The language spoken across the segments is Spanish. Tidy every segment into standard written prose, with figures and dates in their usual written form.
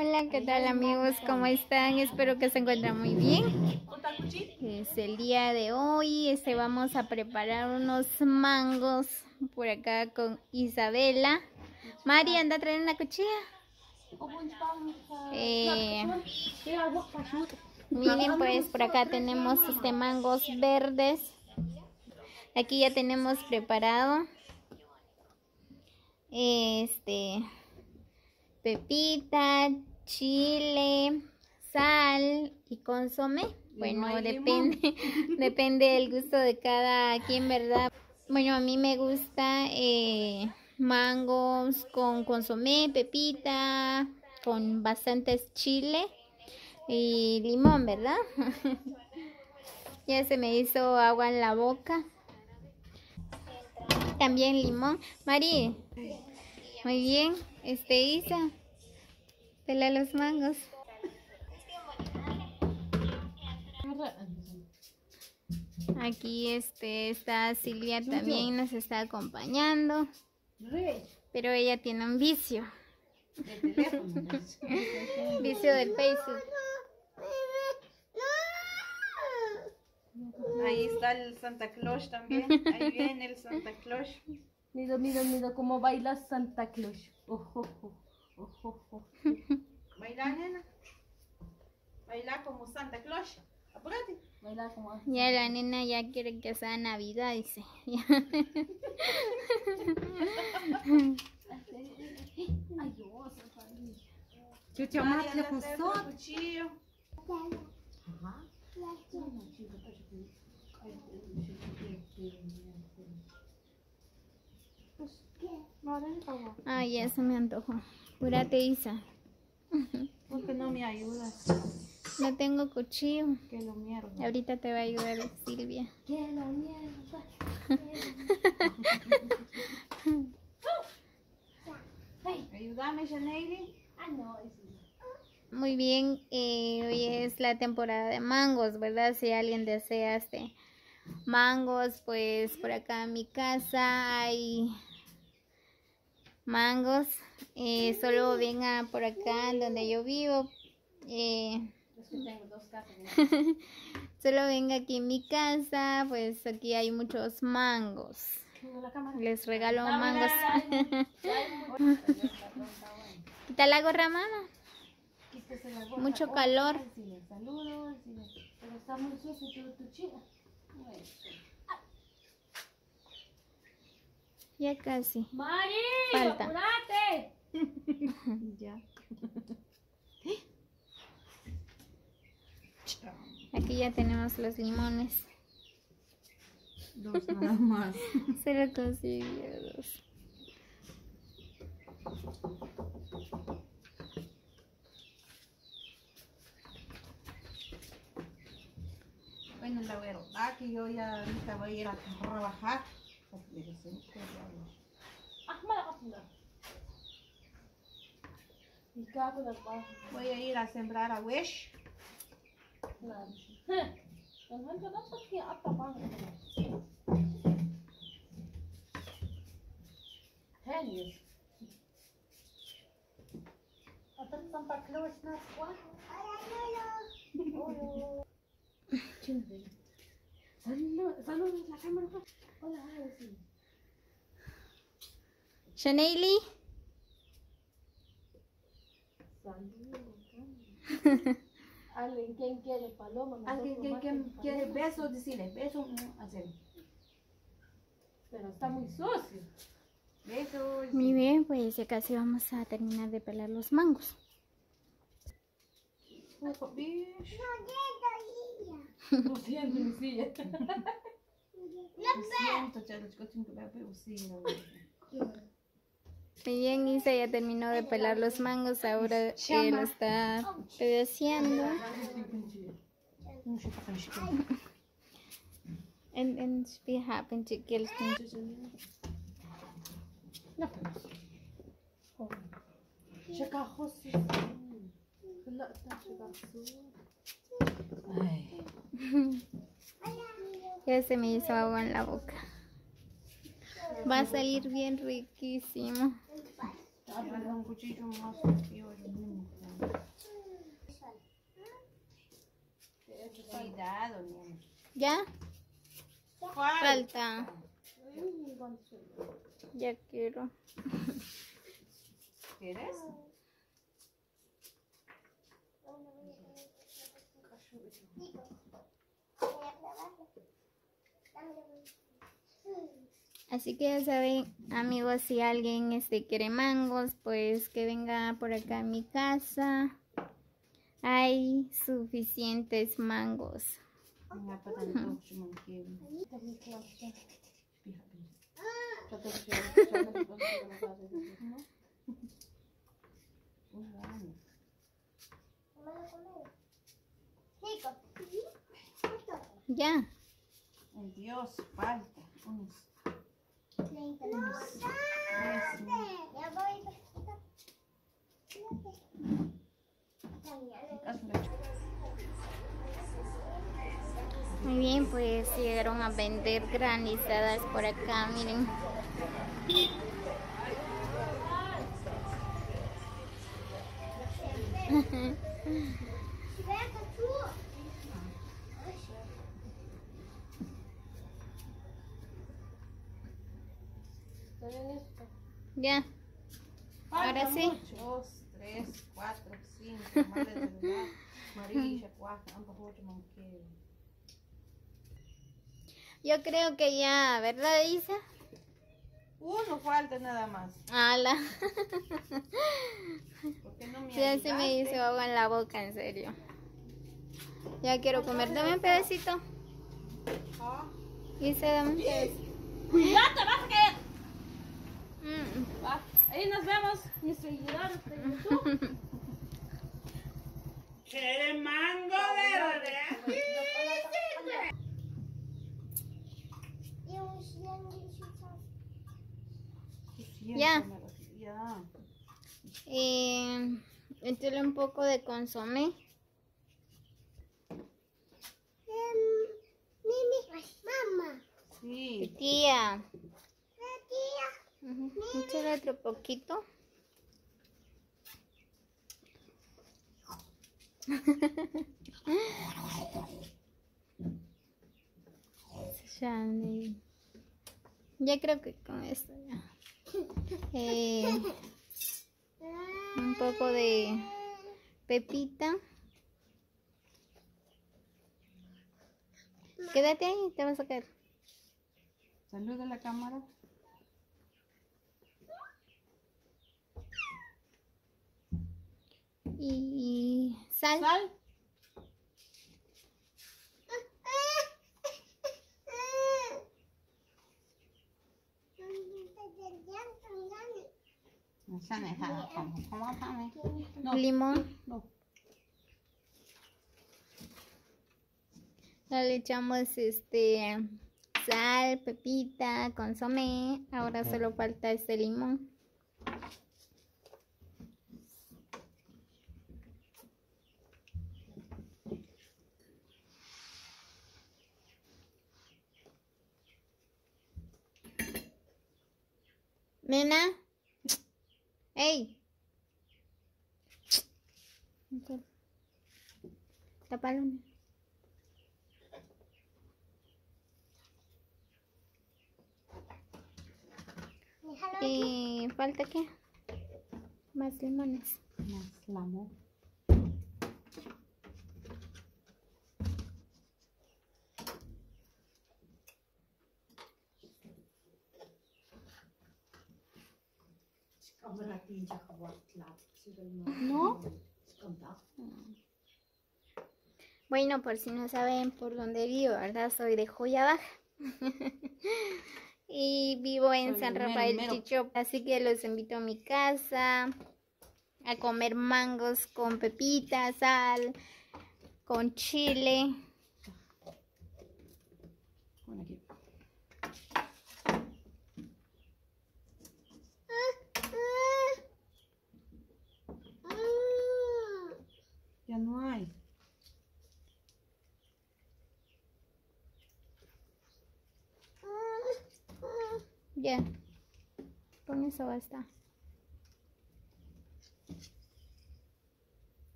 Hola, ¿qué tal amigos? ¿Cómo están? Espero que se encuentren muy bien. Es el día de hoy, vamos a preparar unos mangos por acá con Isabela. Mari, anda a traer una cuchilla. Miren, pues por acá tenemos mangos verdes. Aquí ya tenemos preparado pepita, chile, sal y consomé. Bueno, depende del gusto de cada quien, ¿verdad? Bueno, a mí me gusta mangos con consomé, pepita, con bastantes chile y limón, ¿verdad? Ya se me hizo agua en la boca. También limón. Mari, muy bien. Isa, pela los mangos. Aquí está Silvia, también nos está acompañando, pero ella tiene un vicio. Vicio del Facebook. Ahí está el Santa Claus también. Ahí viene el Santa Claus. Mira cómo baila Santa Claus. Ojo, ojo, ojo. Baila, nena. Baila como Santa Claus. Apúrate. Baila como. Ya la nena ya quiere que sea Navidad, dice. Ay, Dios, Chucha, más le puso cuchillo. Ajá. Ay, ya se me antojó. Apúrate, Isa. ¿Por qué no me ayudas? No tengo cuchillo. Que lo mierda. Ahorita te va a ayudar Silvia. Que lo mierda. Ayúdame, Janeiri. Ah, no, Muy bien, hoy es la temporada de mangos, ¿verdad? Si alguien desea mangos, pues por acá en mi casa hay mangos. Solo venga por acá donde yo vivo. tengo dos casas. Solo venga aquí en mi casa, pues aquí hay muchos mangos. Les regalo mangos. Quita la gorra, mamá. Mucho calor. Saludos, pero está muy sucio tu chica. Ya casi. Mari, Falta. apúrate. Ya. Aquí ya tenemos los limones. Dos nada más. Solo conseguí dos. Bueno, la verdad que yo ya ahorita voy a ir a trabajar. Voy a ir a sembrar a Wish. Saludos, la cámara. Hola, Shaneili. ¿Alguien quien quiere paloma? Alguien que quiere besos, decirle besos, hacer. Pero está muy sucio. Besos. Muy bien, pues ya casi vamos a terminar de pelar los mangos. Lo siento, mi silla. Muy bien, Isa ya terminó de pelar los mangos, ahora lo está pedaceando. And be happy to kill Ya se me hizo agua en la boca. Va a salir bien riquísimo. Un cuchillo más. Cuidado, nena. ¿Ya? Falta. Falta. Ya quiero. ¿Quieres? Así que ya saben, amigos, si alguien quiere mangos, pues que venga por acá a mi casa. Hay suficientes mangos. Ya. Ay, Dios, falta. Unos 3 Muy bien, pues llegaron a vender granizadas por acá, miren. Ya. Ahora sí. 2, 3, 4, 5. María, 4. Yo creo que ya, ¿verdad, Isa? Uno falta nada más. Ala. ¿Por qué no me Sí, así me ayudaste? hizo agua en la boca, en serio. Ya quiero comer. Dame un pedacito. Ah, Isa, dame un pedacito. ¡Cuidado, te vas a caer! Mm. Ahí nos vemos, mis seguidores de YouTube. ¡Quiere mango verde! Ya. Ya. Échale un poco de consomé. Sí. Tía. Échale otro poquito. Ya creo que con esto ya. Un poco de pepita. Quédate ahí, te vas a caer. Saluda a la cámara. Y sal. Sal. No. Limón. No. Ya le echamos sal, pepita, consomé. Ahora solo falta limón. Nena. ¡Ey! Tápalo. ¿Falta qué? Más limones. Más limón. ¿No? Bueno, por si no saben por dónde vivo, ¿verdad? Soy de Joya Baja. Y vivo en Soy San del Rafael mero. Chichop. Así que los invito a mi casa a comer mangos con pepita, sal, con chile. Bueno, aquí. Ya no hay. Ya. Con eso basta.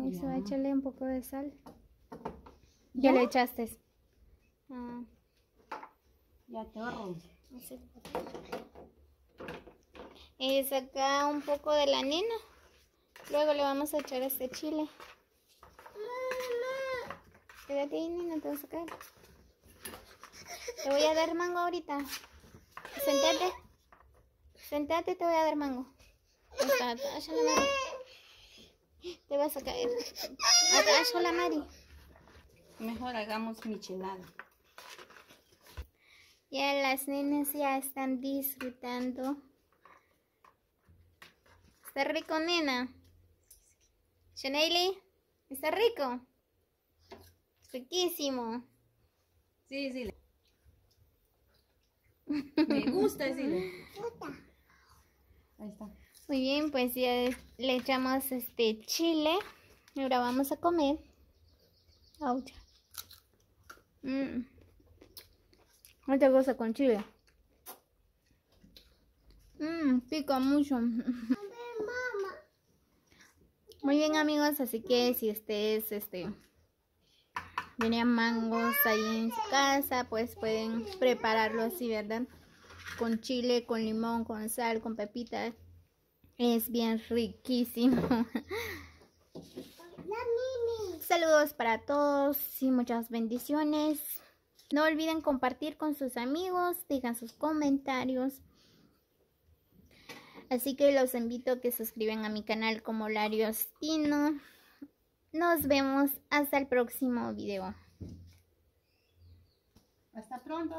Eso, échale un poco de sal. Ya le echaste. Ah. Ya te ahorro. Y saca un poco de la nena. Luego le vamos a echar este chile. Quédate ahí, nena, te vas a caer. Te voy a dar mango ahorita. Sentate. Sentate, te voy a dar mango. Agacha la Mari. Te vas a caer. Agacha la Mari. Mejor hagamos michelada. Ya las nenas ya están disfrutando. ¿Está rico, nena? ¿Shaneili? ¿Está rico? Riquísimo. Sí, sí. Me gusta decirle. Ahí está. Muy bien, pues ya le echamos este chile. Ahora vamos a comer. Ouch. Esta cosa con chile. Pica mucho. Muy bien, amigos, así que si ustedes tenían mangos ahí en su casa, pues pueden prepararlo así, ¿verdad? Con chile, con limón, con sal, con pepitas. Es bien riquísimo. Saludos para todos y muchas bendiciones. No olviden compartir con sus amigos, dejan sus comentarios. Así que los invito a que se suscriban a mi canal como Lariostino. Nos vemos hasta el próximo video. Hasta pronto.